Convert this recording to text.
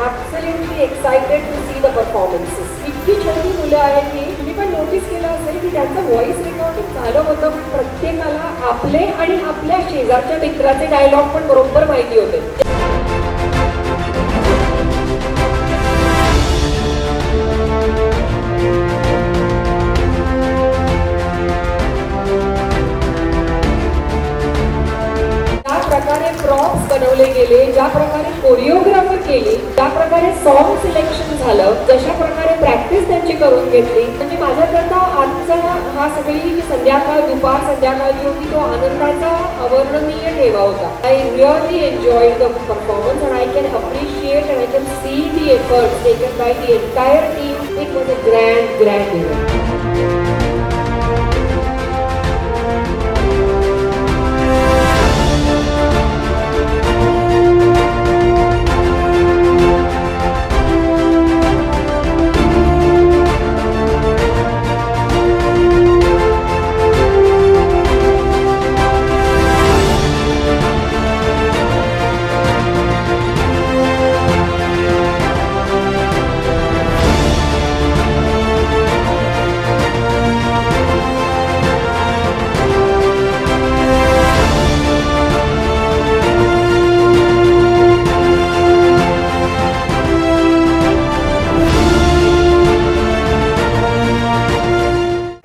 Absolutely excited to see the performances. इतकी छोटी मुलं आहेत की तुम्ही पण नोटीस केलं असेल की त्यांचं व्हॉइस रेकॉर्डिंग झालं होतं, पण प्रत्येकाला आपले आणि आपल्या शेजारच्या मित्राचे डायलॉग पण बरोबर माहिती होते. ज्या प्रकारे प्रॉप्स बनवले गेले, ज्या प्रकारे कोरिओग्राफी केली, ज्या प्रकारे सॉन्ग सिलेक्शन झालं, जशा प्रकारे प्रॅक्टिस त्यांची करून घेतली, म्हणजे माझ्याकरता आजचा हा सगळी संध्याकाळ, दुपार संध्याकाळची होती, तो आनंदाचा अवर्णनीय ठेवा होता. I really enjoyed the performance and I can appreciate and I can see the efforts taken by the entire team. It was a grand event.